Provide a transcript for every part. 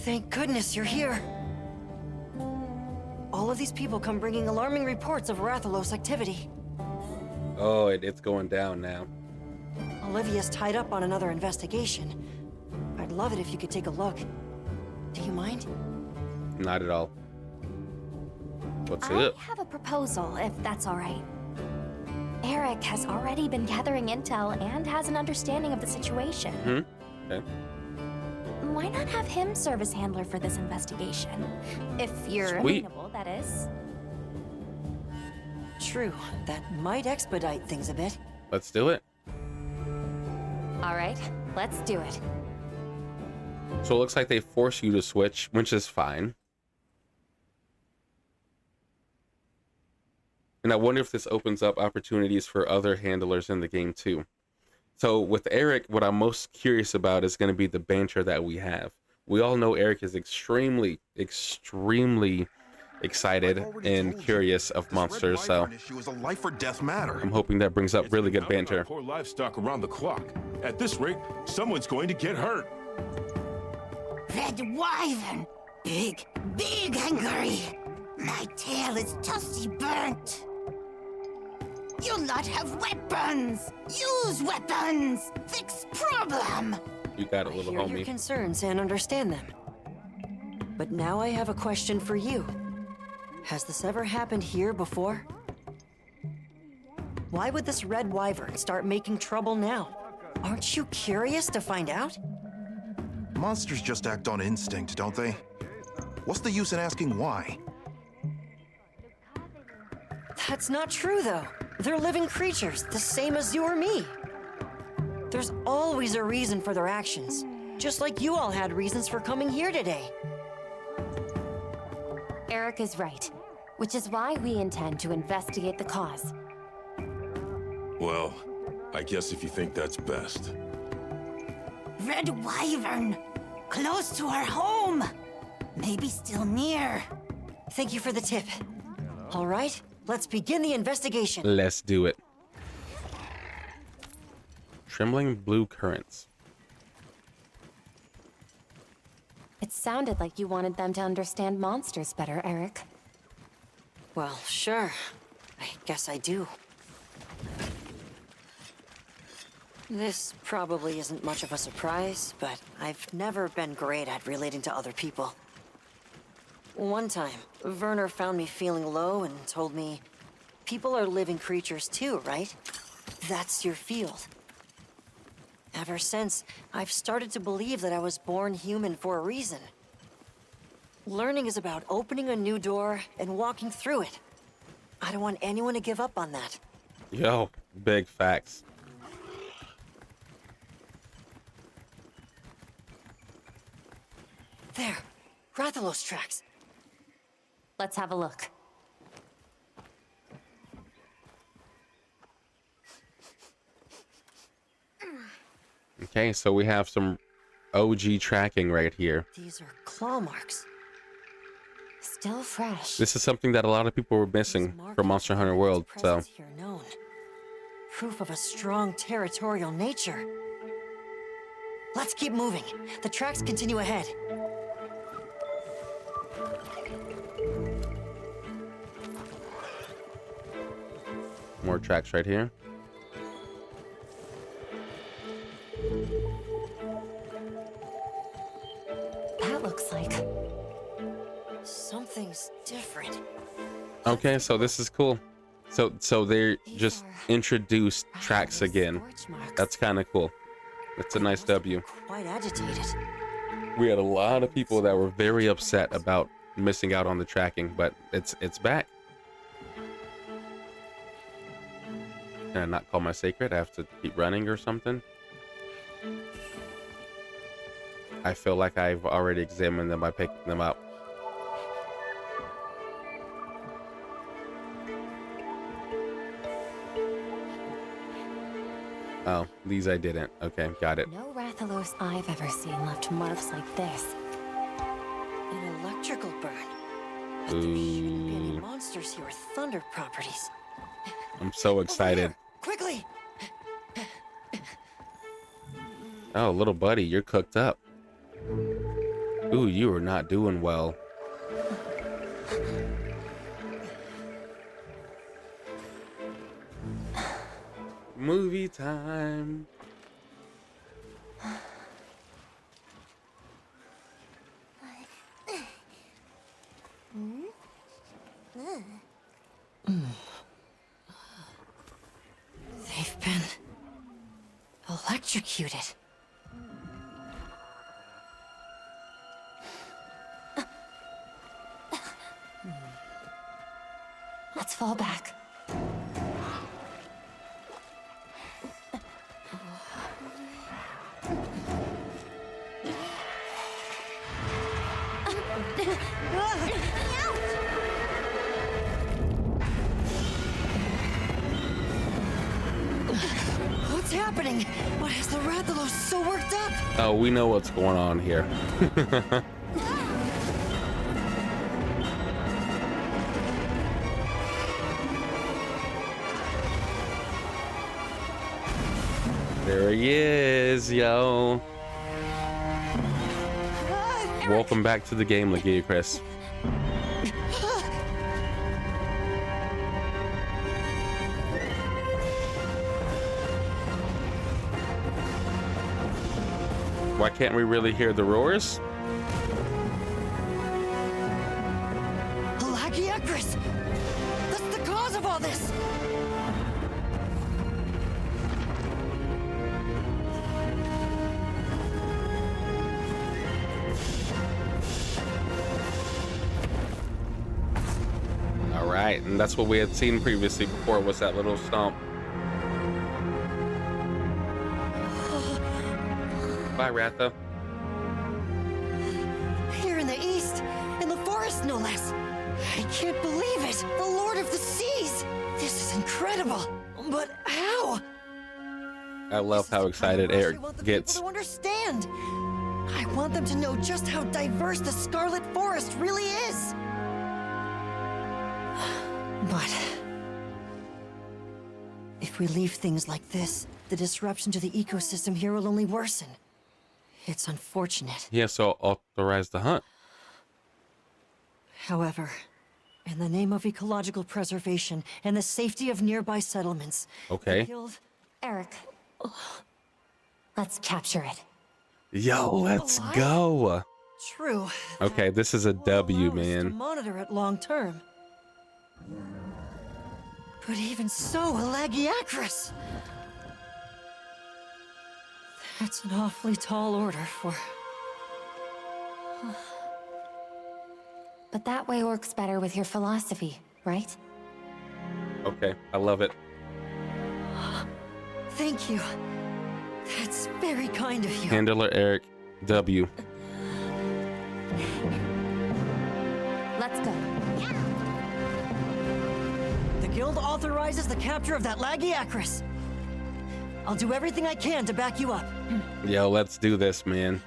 Thank goodness you're here. All of these people come bringing alarming reports of Rathalos activity. Oh, it's going down now. Olivia's tied up on another investigation. I'd love it if you could take a look. Do you mind? Not at all. What's I up? have a proposal, if that's all right. Eric has already been gathering intel and has an understanding of the situation. Okay. Why not have him serve as handler for this investigation? If you're Sweet. amenable, that is. True, that might expedite things a bit. Let's do it. All right, let's do it. So it looks like they force you to switch, which is fine. And I wonder if this opens up opportunities for other handlers in the game too. So with Eric, what I'm most curious about is going to be the banter that we have. We all know Eric is extremely excited and curious of monsters, so Is a life or death matter. I'm hoping that brings up really good banter. Poor livestock around the clock. At this rate, someone's going to get hurt. Red Wyvern! Big hungry! My tail is dusty burnt! You lot have weapons! Use weapons! Fix problem! You got it, little I hear your homie. concerns and understand them. But now I have a question for you. Has this ever happened here before? Why would this Red Wyvern start making trouble now? Aren't you curious to find out? Monsters just act on instinct, don't they? What's the use in asking why? That's not true, though. They're living creatures, the same as you or me. There's always a reason for their actions, just like you all had reasons for coming here today. Eric is right, which is why we intend to investigate the cause. Well, I guess if you think that's best. Red Wyvern! Close to our home! Maybe still near. Thank you for the tip. All right, let's begin the investigation. Let's do it. Trembling blue currents. It sounded like you wanted them to understand monsters better, Eric. Well, sure. I guess I do. This probably isn't much of a surprise, but I've never been great at relating to other people. One time, Werner found me feeling low and told me, people are living creatures too, right? That's your field. Ever since, I've started to believe that I was born human for a reason. Learning is about opening a new door and walking through it. I don't want anyone to give up on that. Yo, big facts. There, Rathalos tracks. Let's have a look. Okay, so we have some OG tracking right here. These are claw marks. Still fresh. This is something that a lot of people were missing from Monster Hunter World, so Here known. Proof of a strong territorial nature. Let's keep moving. The tracks continue ahead. more tracks right here. That looks like... something's different. Okay, so this is cool. So they just introduced tracks again. That's kind of cool. That's a nice W. Quite agitated. We had a lot of people that were very upset about missing out on the tracking, but it's back. Can I not call my sacred? I have to keep running or something? I feel like I've already examined them by picking them up. Oh, these I didn't. Okay, got it. No Rathalos I've ever seen left marks like this. An electrical burn. But there shouldn't be any monsters here with thunder properties. I'm so excited. Quickly! Oh, little buddy, you're cooked up. Ooh, you are not doing well. Movie time. They've been electrocuted. Let's fall back. What's happening? What has the Rathalos so worked up? Oh, we know what's going on here. There he is, yo. Welcome back to the game, Lagiacrus. Why can't we really hear the roars? Lagiacrus! That's the cause of all this! All right, and that's what we had seen previously before, was that little stomp. Bye, Ratha. Here in the east, in the forest no less. I can't believe it! The Lord of the Seas! This is incredible! But how? I love how excited Eric gets. To understand. I want them to know just how diverse the Scarlet Forest really is. But if we leave things like this, the disruption to the ecosystem here will only worsen. It's unfortunate. He has to authorize the hunt. However, in the name of ecological preservation and the safety of nearby settlements, Okay. the guild... Eric, let's capture it. Yo, let's Alive? go. True. Okay, this is a W, To man. monitor it long term. But even so, a Lagiacrus. That's an awfully tall order for... But that way works better with your philosophy, right? Okay, I love it. Thank you. That's very kind of you. Handler Eric, W. Let's go. The guild authorizes the capture of that Lagiacrus. I'll do everything I can to back you up. Yo, let's do this, man.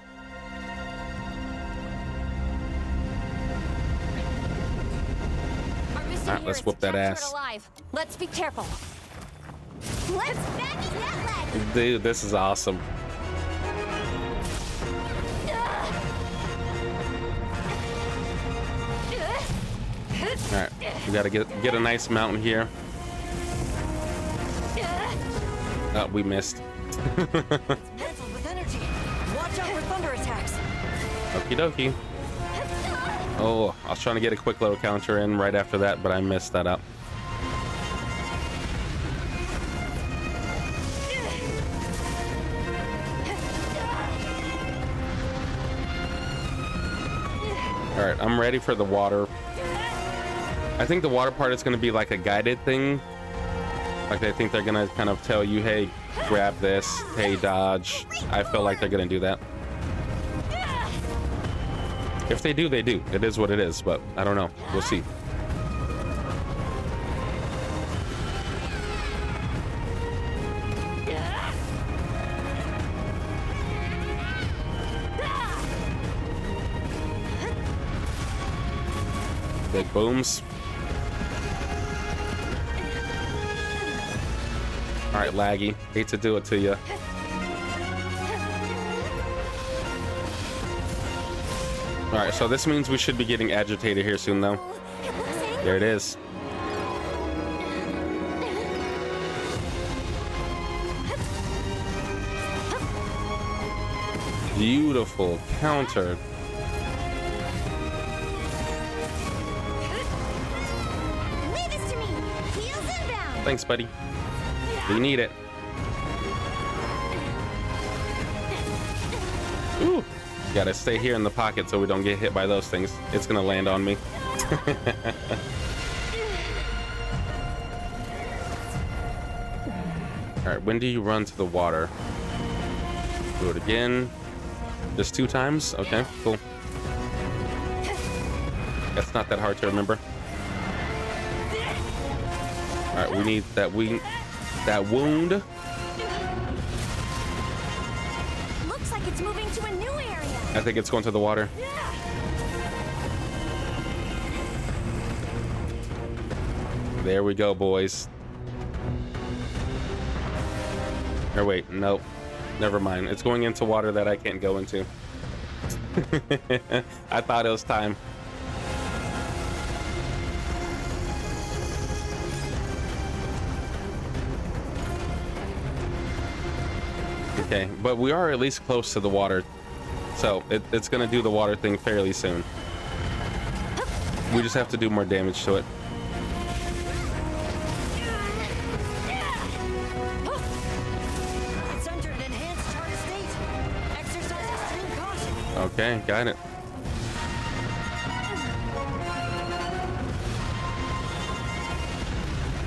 Our mission Alright, here let's is whoop to that capture ass. it alive. Let's be careful. Let's back that leg. Dude, this is awesome. Alright, we gotta get a nice mountain here. Oh, we missed. Mantled with energy. Watch out for thunder attacks. Okie dokie. Oh, I was trying to get a quick little counter in right after that, but I messed that up. All right, I'm ready for the water. I think the water part is going to be like a guided thing. Like, I think they're going to kind of tell you, hey, grab this, hey, dodge. I feel like they're going to do that. If they do, they do. It is what it is, but I don't know. We'll see. Big booms. All right, Laggy. Hate to do it to you. All right, so this means we should be getting agitated here soon, though. It looks angry. There it is. Beautiful counter. Leave this to me. Heels inbound. Thanks, buddy. We need it. Ooh. Gotta stay here in the pocket so we don't get hit by those things. It's gonna land on me. Alright, when do you run to the water? Do it again. Just 2 times? Okay, cool. That's not that hard to remember. Alright, we need that wound. Looks like it's moving to a new area. I think it's going to the water. There we go, boys. Or wait, nope. Never mind. It's going into water that I can't go into. I thought it was time. Okay, but we are at least close to the water. So it's gonna do the water thing fairly soon. We just have to do more damage to it. It's entered an enhanced charge state. Exercise extreme caution. Okay, got it.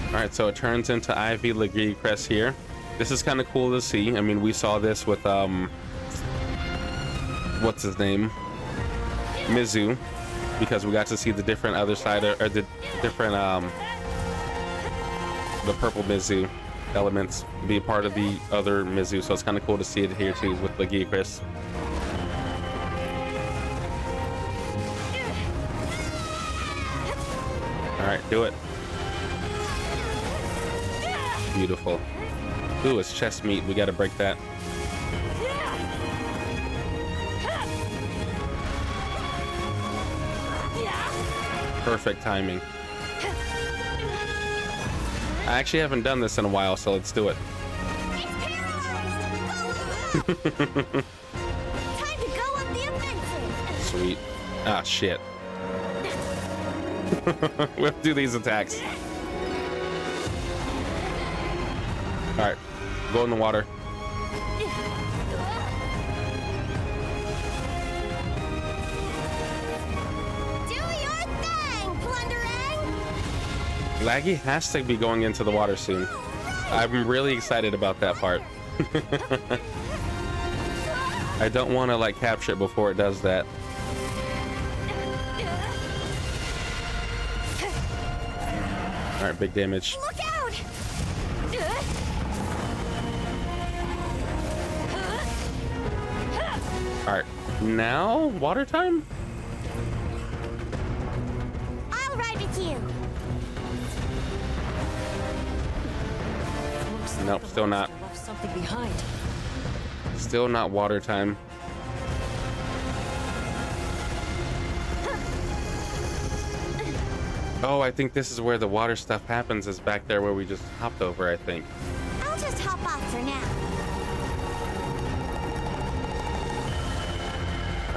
All right, so it turns into Ivy Lagiacrus here. This is kind of cool to see. I mean, we saw this with what's his name, Mizu, because we got to see the different other side, or the different the purple Mizu elements be part of the other Mizu. So it's kind of cool to see it here too with Lagiacrus. All right, do it. Beautiful. Ooh, it's chest meat. We got to break that. Perfect timing. I actually haven't done this in a while, so let's do it. Time to go up the offensive. Sweet. Ah, shit. We have to do these attacks. All right, go in the water. Do your thing, plundering. Laggy has to be going into the water soon. I'm really excited about that part. I don't want to like capture it before it does that. All right, big damage. Look out! All right, now water time. I'll ride with you. Looks like Nope, the still not. monster left something behind. Still not water time. Oh, I think this is where the water stuff happens, is back there where we just hopped over, I think. I'll just hop off for now.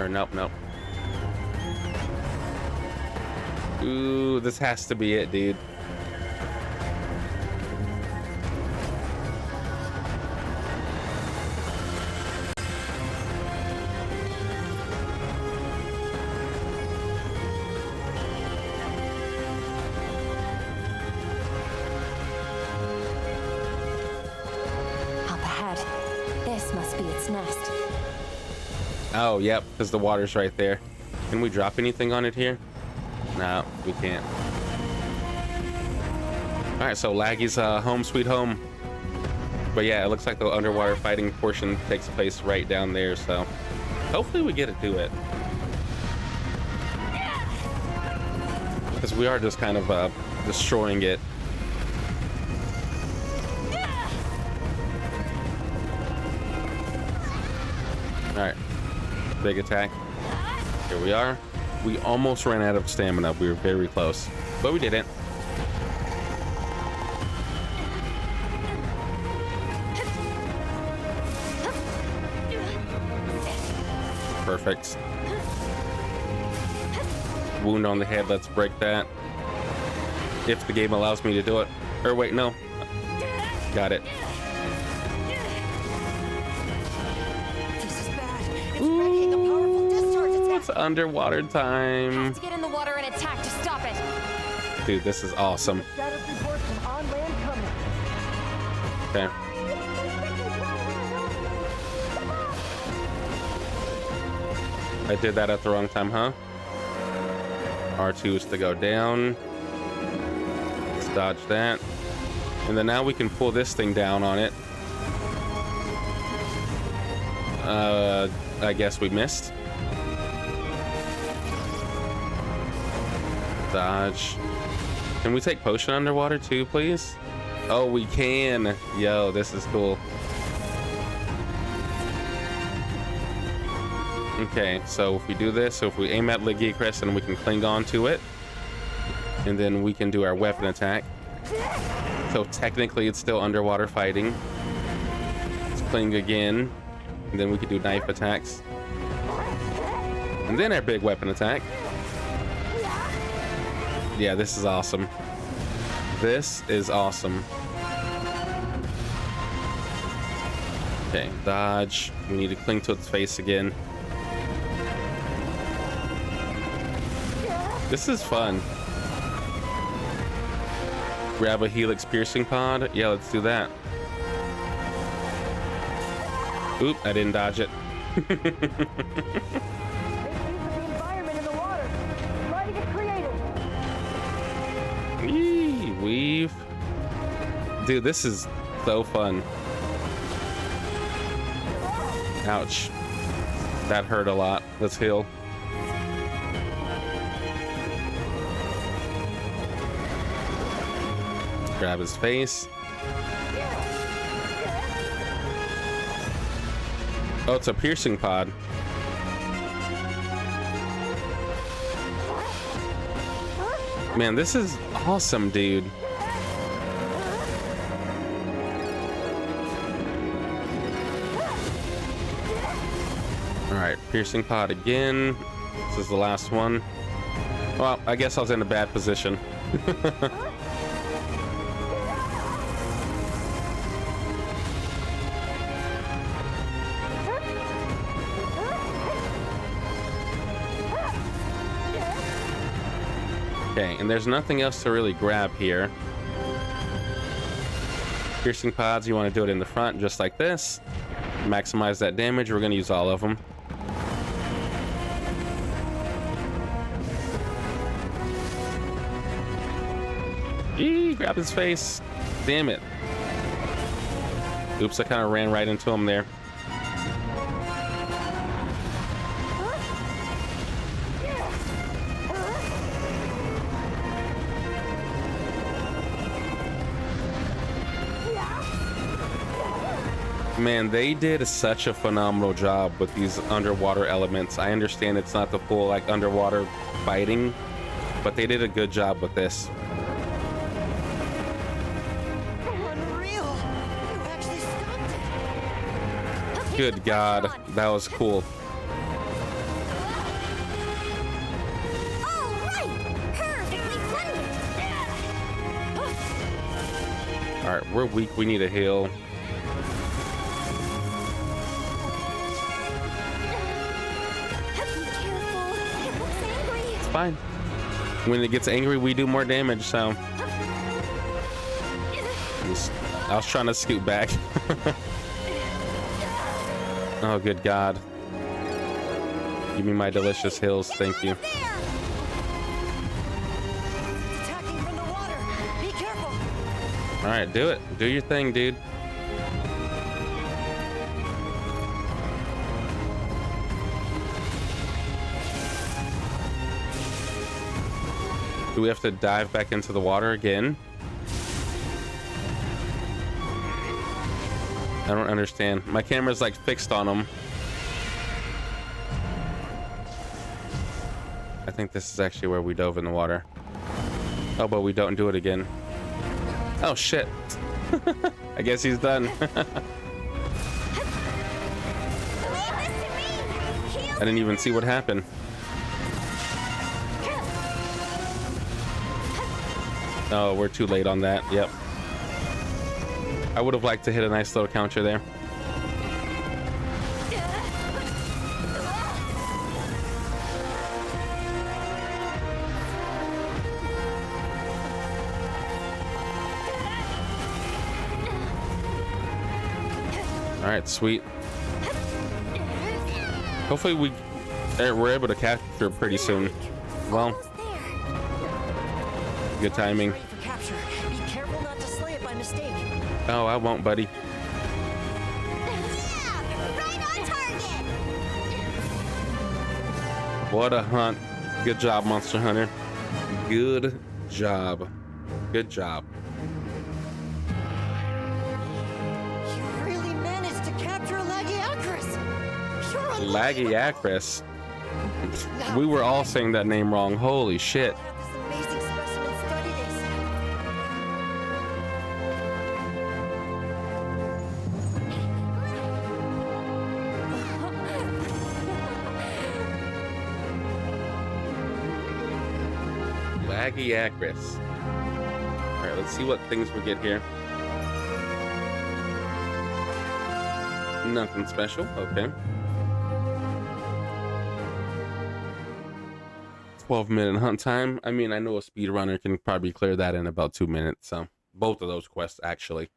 Or nope, nope. Ooh, this has to be it, dude. Up ahead. This must be its nest. Oh, yep, because the water's right there. Can we drop anything on it here? No, we can't. All right, so Laggy's home sweet home. But yeah, it looks like the underwater fighting portion takes place right down there, so hopefully we get to do it. Because we are just kind of destroying it. All right, big attack. Here we are. We almost ran out of stamina. We were very close, but we didn't. Perfect. Wound on the head. Let's break that. If the game allows me to do it. Or wait, no. Got it. This is bad. It's readying a powerful discharge attack. It's underwater time. Have to get in the water and attack to stop it. Dude, this is awesome. Status report from on land coming. Okay. I did that at the wrong time, huh? R2 is to go down. Let's dodge that. And then now we can pull this thing down on it. I guess we missed. Dodge. Can we take potion underwater too, please? Oh, we can. Yo, this is cool. Okay, so if we do this, so if we aim at Lagiacrus and we can cling on to it, and then we can do our weapon attack. So technically it's still underwater fighting. Let's cling again, and then we can do knife attacks. And then our big weapon attack. Yeah, this is awesome. This is awesome. Okay, dodge. We need to cling to its face again. This is fun. Grab a helix piercing pod. Yeah, let's do that. Oop, I didn't dodge it. Eee, weave. Dude, this is so fun. Ouch. That hurt a lot. Let's heal. Grab his face. Oh, it's a piercing pod. Man, this is awesome, dude. All right, piercing pod again. This is the last one. Well, I guess I was in a bad position. Okay, and there's nothing else to really grab here. Piercing pods, you want to do it in the front just like this. Maximize that damage. We're going to use all of them. Eee, grab his face. Damn it. Oops, I kind of ran right into him there. Man, they did such a phenomenal job with these underwater elements. I understand it's not the full like underwater fighting, but they did a good job with this. Unreal! You actually stopped it! Good God, that was cool. All right, perfectly blended. All right, we're weak. We need a heal. Fine. When it gets angry, we do more damage, so I was trying to scoot back. Oh, good God. Give me my delicious hills, thank you. Attacking from the water! Be careful! All right, do it. Do your thing, dude. Do we have to dive back into the water again? I don't understand. My camera's like fixed on them. think this is actually where we dove in the water. Oh, but we don't do it again. Oh, shit. I guess he's done. I didn't even see what happened. Oh, we're too late on that. Yep. I would have liked to hit a nice little counter there. All right, sweet. Hopefully we're able to capture pretty soon. Well, good timing. Ready for capture. Be careful not to slay it by mistake. Oh, I won't, buddy. Yeah, right on target. What a hunt. Good job, Monster Hunter. Good job. Good job. You really managed to capture a Lagiacrus. You're a Lagiacrus. We were all saying that name wrong. Holy shit. Have this amazing specimen study, they said. Lagiacrus. All right, let's see what things we get here. Nothing special. Okay. 12-minute hunt time. I mean, I know a speedrunner can probably clear that in about 2 minutes. So both of those quests, actually.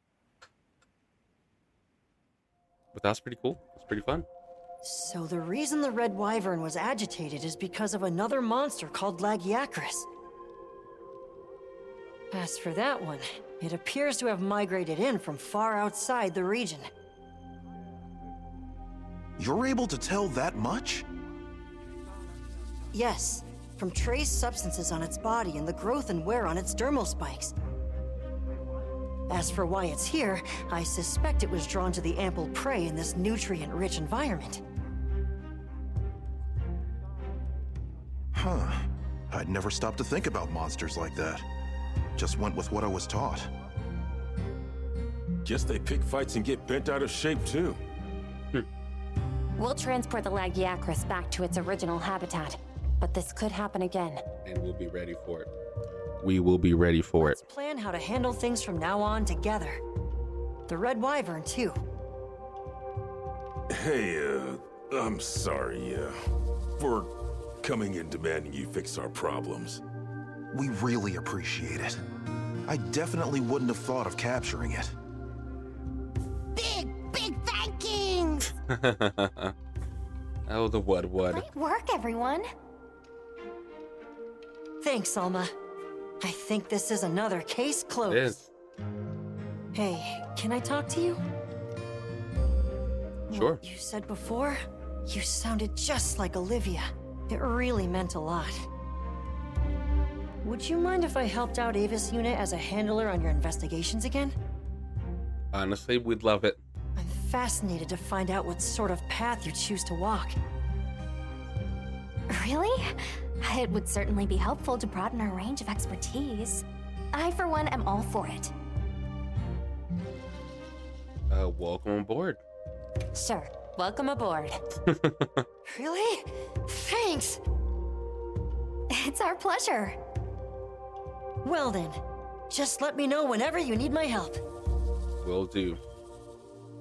But that's pretty cool. It's pretty fun. So the reason the Red Wyvern was agitated is because of another monster called Lagiacrus. As for that one, it appears to have migrated in from far outside the region. You're able to tell that much? Yes, from trace substances on its body and the growth and wear on its dermal spikes. As for why it's here, I suspect it was drawn to the ample prey in this nutrient-rich environment. Huh. I'd never stopped to think about monsters like that. Just went with what I was taught. Guess they pick fights and get bent out of shape, too. We'll transport the Lagiacrus back to its original habitat, but this could happen again. And we'll be ready for it. We will be ready for it. Let's plan how to handle things from now on together. The Red Wyvern, too. Hey, I'm sorry, for coming and demanding you fix our problems. We really appreciate it. I definitely wouldn't have thought of capturing it. Big thankings! Oh, the wood. Great work, everyone. Thanks, Alma. I think this is another case closed. It is. Hey, can I talk to you? Sure. What you said before, you sounded just like Olivia. It really meant a lot. Would you mind if I helped out Ava's unit as a handler on your investigations again? Honestly, we'd love it. I'm fascinated to find out what sort of path you choose to walk. Really? It would certainly be helpful to broaden our range of expertise. I, for one, am all for it. Welcome aboard. Sure. Welcome aboard. Really? Thanks! It's our pleasure. Well then, just let me know whenever you need my help. Will do.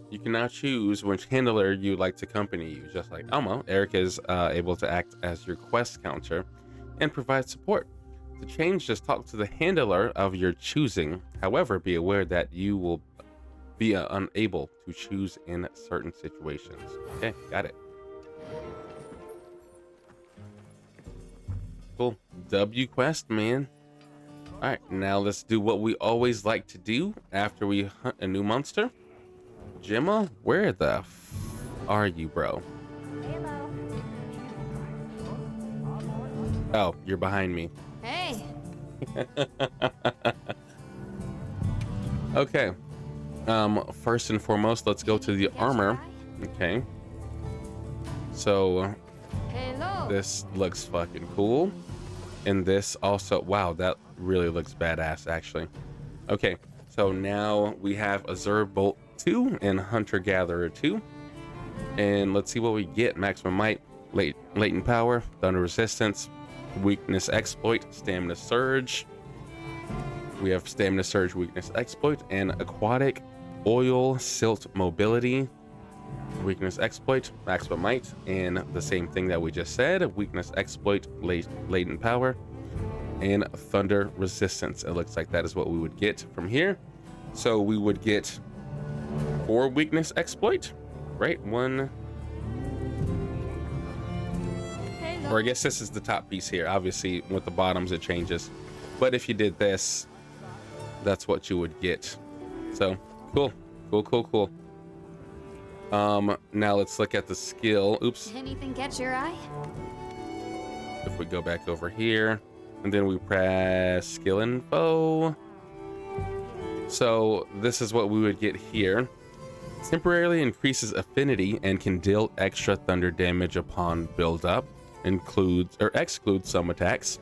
You can now choose which handler you'd like to accompany you. Just like Elmo, Eric is able to act as your quest counter and provide support. To change, just talk to the handler of your choosing. However, be aware that you will be unable to choose in certain situations. Okay, got it. Cool. W quest, man. All right, now let's do what we always like to do after we hunt a new monster. Gemma, where the are you, bro? Oh, you're behind me. Hey. Okay. First and foremost, let's go to the armor. Okay. So Hello. this looks fucking cool. And this also, wow, that really looks badass actually. Okay, so now we have Azure Bolt 2 and Hunter Gatherer 2. And let's see what we get. Maximum might, latent power, thunder resistance, weakness exploit, stamina surge. We have stamina surge, weakness exploit, and aquatic oil silt mobility, weakness exploit, maximum might, and the same thing that we just said, weakness exploit, latent power, and thunder resistance. It looks like that is what we would get from here. So we would get 4 weakness exploit, right? 1, or I guess this is the top piece here. Obviously with the bottoms it changes, but if you did this, that's what you would get. So cool. Now let's look at the skill. Oops. Anything catch your eye? If we go back over here and then we press skill info. So this is what we would get here. Temporarily increases affinity and can deal extra thunder damage upon build up. Includes or excludes some attacks.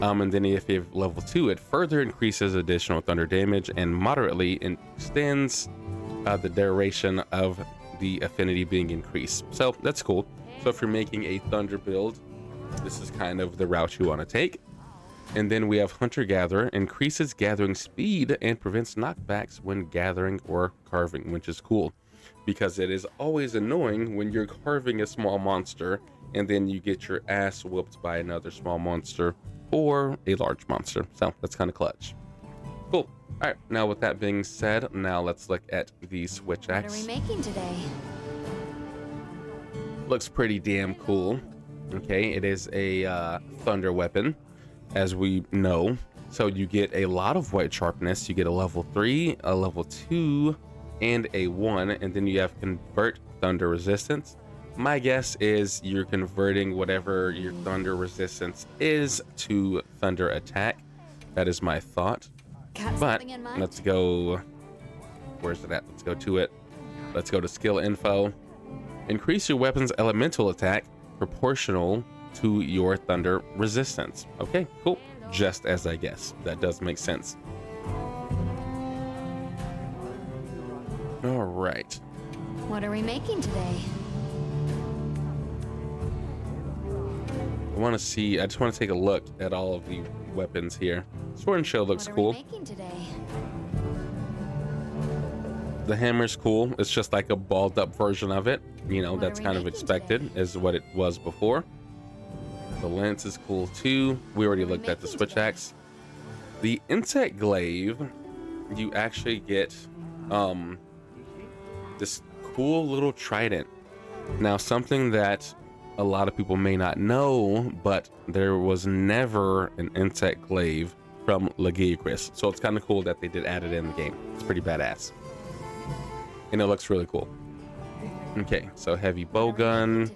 And then if you have level 2, it further increases additional thunder damage and moderately extends the duration of the affinity being increased. So that's cool. So if you're making a thunder build, this is kind of the route you want to take. And then we have Hunter Gatherer, increases gathering speed and prevents knockbacks when gathering or carving, which is cool because it is always annoying when you're carving a small monster and then you get your ass whooped by another small monster or a large monster. So that's kind of clutch. Cool. All right, now with that being said, now let's look at the switch axe. What are we making today? Looks pretty damn cool. Okay, it is a thunder weapon, as we know. So you get a lot of white sharpness. You get a level 3, a level 2, and a 1, and then you have convert thunder resistance. My guess is you're converting whatever your thunder resistance is to thunder attack. That is my thought. Got But something in mind? let's go. Where's it at? Let's go to it. Let's go to skill info. Increase your weapon's elemental attack proportional to your thunder resistance. Okay, cool. Just as I guess. That does make sense. All right. What are we making today? I just want to take a look at all of the weapons here. Sword and shield looks What are cool. we making today? The hammer's cool. It's just like a balled up version of it. You know, What that's are we kind of making expected, today? is what it was before. The lance is cool too. We already What are we looked at the making switch today? axe. The insect glaive, you actually get this cool little trident. Now, something that a lot of people may not know, but there was never an insect glaive from Lagiacrus. So it's kind of cool that they did add it in the game. It's pretty badass. And it looks really cool. Okay, so heavy bow What are we making gun.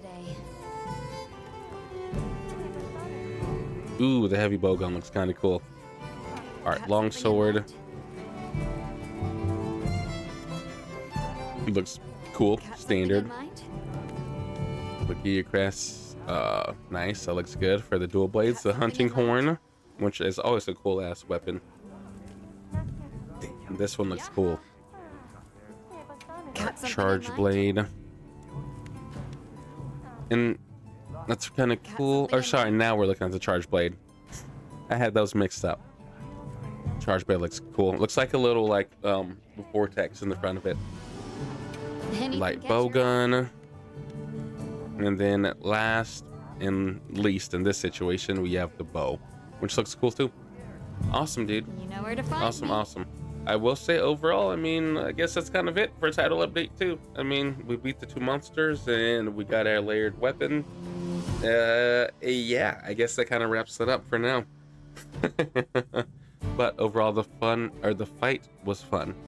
today? Ooh, the heavy bow gun looks kind of cool. All right, Got long something in sword. mind? Looks cool, Got something in standard. mind? Lagiacrus, nice. That looks good for the dual blades. The hunting horn, which is always a cool ass weapon. Damn, this one looks cool. Got something in Charge mind? blade. And that's kind of cool. something Or in sorry, mind? now we're looking at the charge blade. I had those mixed up. Charge blade looks cool. Looks like a little like vortex in the front of it. Anything Light catch bow your eye? gun. And then last and least in this situation, we have the bow, which looks cool too. Awesome, dude. You know where to find Awesome, me. awesome. I will say overall, I mean, I guess that's kind of it for title update too. I mean, we beat the 2 monsters and we got our layered weapon. Yeah, I guess that kind of wraps it up for now. But overall, the fight was fun.